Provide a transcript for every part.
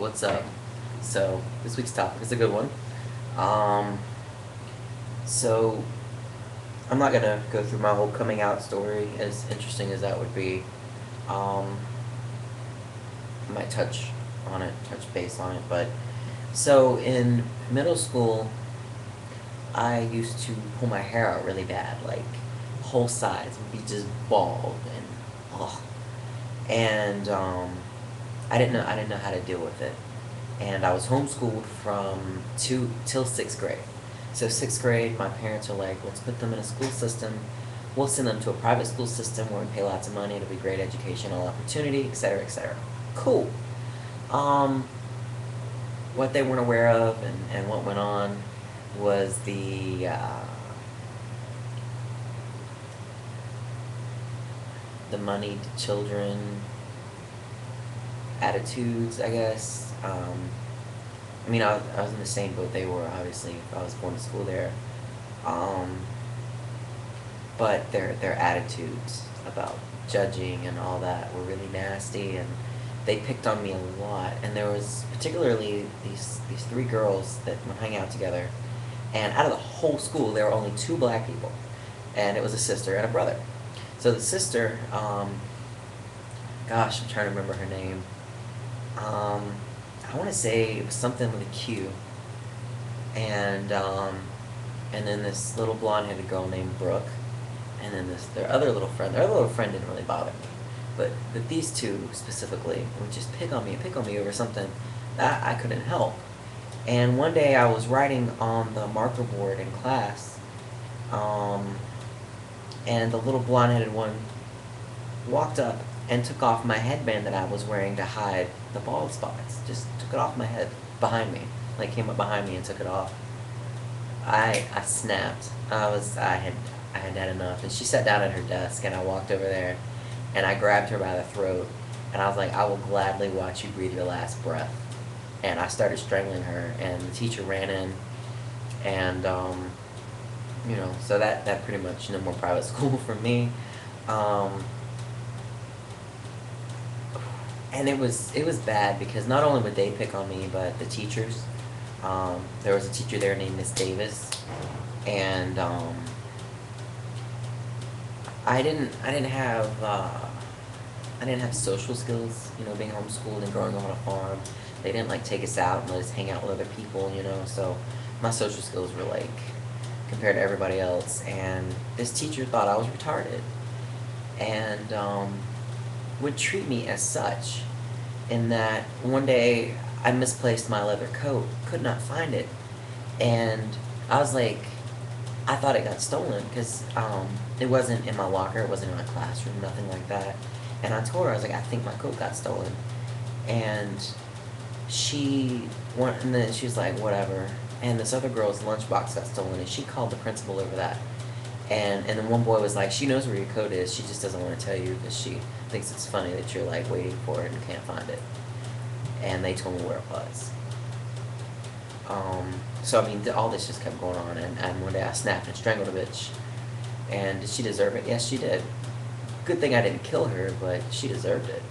what's up? So this week's topic is a good one. Um, so I'm not gonna go through my whole coming out story, as interesting as that would be. Um, I might touch base on it, but so in middle school, I used to pull my hair out really bad, like whole sides would be just bald and ugh. And I didn't know how to deal with it. And I was homeschooled from two till sixth grade. So sixth grade, my parents are like, let's put them in a school system. We'll send them to a private school system where we pay lots of money. It'll be great educational opportunity, etc., etc. Cool. Um, what they weren't aware of and what went on was the moneyed children attitudes, I guess. I was in the same boat they were, obviously. I was going to school there. Um, but their attitudes about judging and all that were really nasty, and they picked on me a lot. And there was particularly these three girls that would hang out together, and out of the whole school, there were only two black people, and it was a sister and a brother. So the sister, gosh, I'm trying to remember her name. Um, I want to say it was something with a Q, and and then this little blonde-headed girl named Brooke, and then their other little friend didn't really bother me, but these two specifically would just pick on me over something that I couldn't help. And one day I was writing on the marker board in class, um, and the little blonde-headed one walked up and took off my headband that I was wearing to hide the bald spots. Just took it off my head behind me, like came up behind me and took it off. I snapped. I had enough, and she sat down at her desk, and I walked over there, and I grabbed her by the throat, and I was like, I will gladly watch you breathe your last breath. And I started strangling her, and the teacher ran in, and so that pretty much no more private school for me. Um, and it was bad because not only would they pick on me, but the teachers. There was a teacher there named Miss Davis, and I didn't have social skills, being homeschooled and growing up on a farm. They didn't like take us out and let us hang out with other people, so my social skills were like compared to everybody else. And this teacher thought I was retarded, and would treat me as such, in that one day I misplaced my leather coat, could not find it, and I was like, I thought it got stolen because it wasn't in my locker, it wasn't in my classroom, nothing like that. And I told her, I was like, I think my coat got stolen, and and then she was like, whatever. And this other girl's lunchbox got stolen, and she called the principal over that. And then one boy was like, she knows where your coat is, she just doesn't want to tell you because she thinks it's funny that you're like waiting for it and can't find it. And they told me where it was. So I mean, all this just kept going on, and one day I snapped and strangled a bitch. And did she deserve it? Yes, she did. Good thing I didn't kill her, but she deserved it.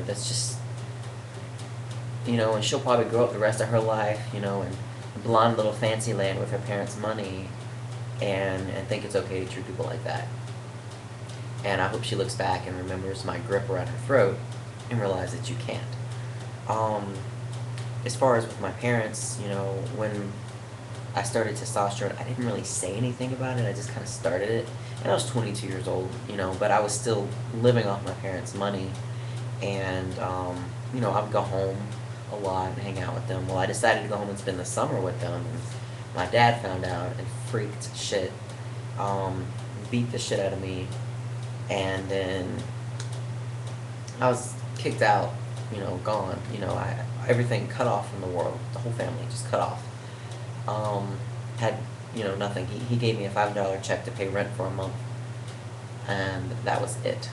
That's just, and she'll probably grow up the rest of her life, in blonde little fancy land with her parents' money, and think it's okay to treat people like that. And I hope she looks back and remembers my grip around her throat and realize that you can't. Um, as far as with my parents, when I started testosterone, I didn't really say anything about it. I just kind of started it. And I was 22 years old, but I was still living off my parents' money. And, I would go home a lot and hang out with them. Well, I decided to go home and spend the summer with them. And my dad found out and freaked shit, beat the shit out of me. And then I was kicked out, gone. Everything cut off from the world. The whole family just cut off. Had, nothing. He gave me a $5 check to pay rent for a month, and that was it.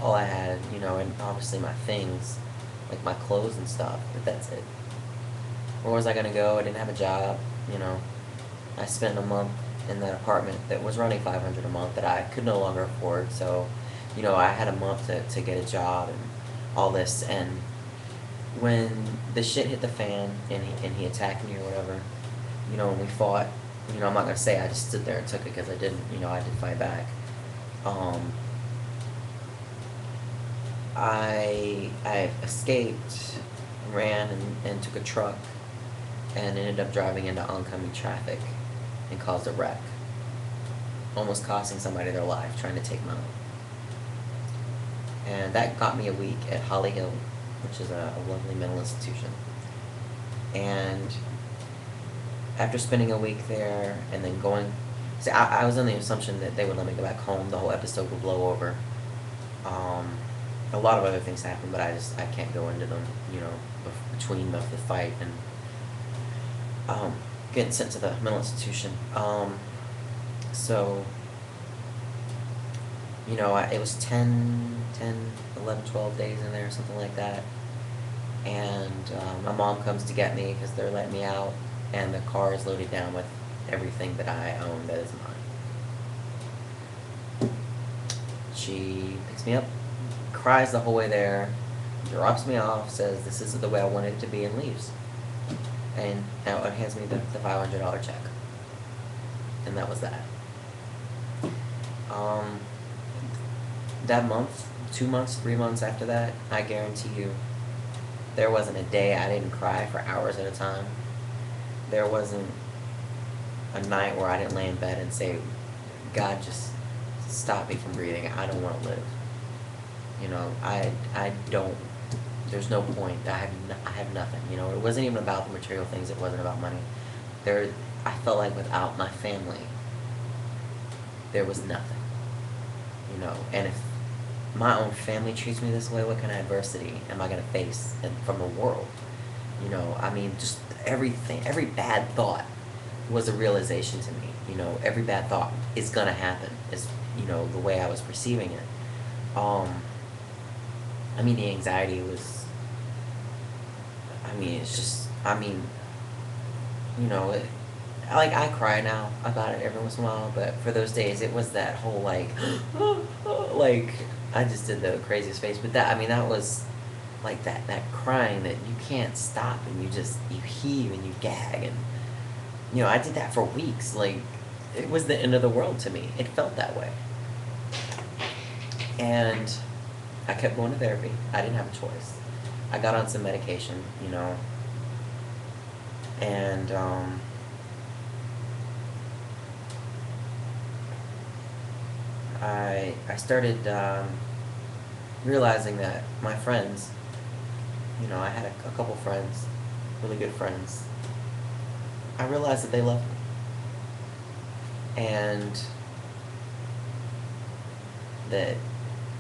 All I had, and obviously my things, like my clothes and stuff, but that's it. Where was I gonna go? I didn't have a job, I spent a month in that apartment that was running $500 a month that I could no longer afford, so, I had a month to get a job and all this, and when the shit hit the fan and he attacked me or whatever, you know, when we fought, you know, I'm not gonna say I just stood there and took it, because I didn't, you know, I did fight back. I escaped, ran and took a truck, and ended up driving into oncoming traffic and caused a wreck, almost costing somebody their life trying to take them out. And that got me a week at Holly Hill, which is a lovely mental institution. And after spending a week there and then going, see, I was on the assumption that they would let me go back home, the whole episode would blow over. A lot of other things happened, but I can't go into them, you know, between the fight and getting sent to the mental institution. So, you know, it was 11, 12 days in there, something like that. And my mom comes to get me because they're letting me out, and the car is loaded down with everything that I own that is mine. She picks me up, cries the whole way there, drops me off, says this isn't the way I want it to be, and leaves. And now it hands me the $500 check. And that was that. That month, 2 months, 3 months after that, I guarantee you, there wasn't a day I didn't cry for hours at a time. There wasn't a night where I didn't lay in bed and say, God, just stop me from breathing. I don't want to live. You know, I don't, there's no point. I have nothing. You know, it wasn't even about the material things. It wasn't about money. I felt like without my family, there was nothing. You know, and if my own family treats me this way, what kind of adversity am I going to face from the world? You know, I mean, just everything, every bad thought was a realization to me. You know, every bad thought is going to happen, is, you know, the way I was perceiving it. I mean, the anxiety was, I mean, it's just, I mean, you know, I cry now about it every once in a while, but for those days, it was that whole, like, like, I just did the craziest face, but that, I mean, that was, like, that crying that you can't stop, and you heave and you gag, and, you know, I did that for weeks, like, it was the end of the world to me. It felt that way. And I kept going to therapy. I didn't have a choice. I got on some medication, you know, and I started realizing that my friends, you know, I had a couple friends, really good friends. I realized that they loved me. And that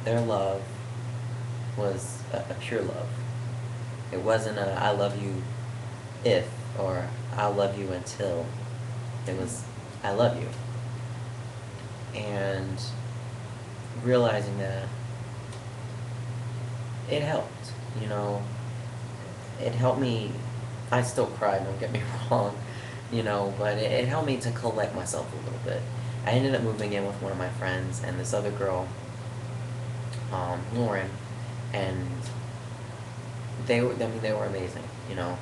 their love was a pure love. It wasn't a I love you if, or I'll love you until. It was I love you. And realizing that, it helped, you know. It helped me. I still cry, don't get me wrong, you know, but it helped me to collect myself a little bit. I ended up moving in with one of my friends and this other girl, Lauren, and they were amazing, you know.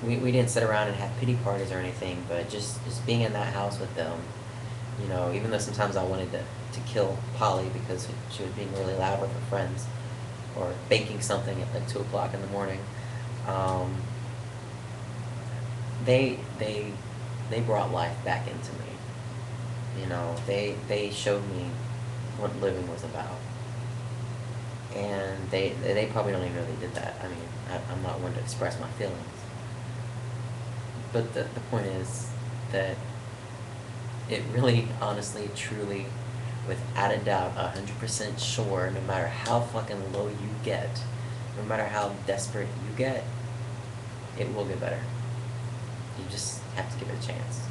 We didn't sit around and have pity parties or anything, but just being in that house with them, you know, even though sometimes I wanted to kill Polly because she was being really loud with her friends, or baking something at like 2 o'clock in the morning. They brought life back into me. You know, they showed me what living was about. And they probably don't even know they did that. I mean, I'm not one to express my feelings. But the point is that it really, honestly, truly, without a doubt, 100% sure, no matter how fucking low you get, no matter how desperate you get, it will get better. You just have to give it a chance.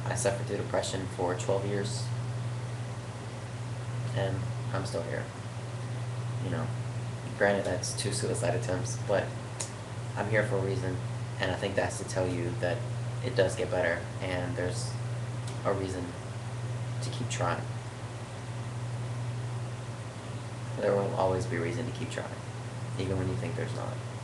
I suffered through depression for 12 years, and I'm still here. You know, granted that's 2 suicide attempts, but I'm here for a reason, and I think that's to tell you that it does get better, and there's a reason to keep trying. There will always be a reason to keep trying. even when you think there's not.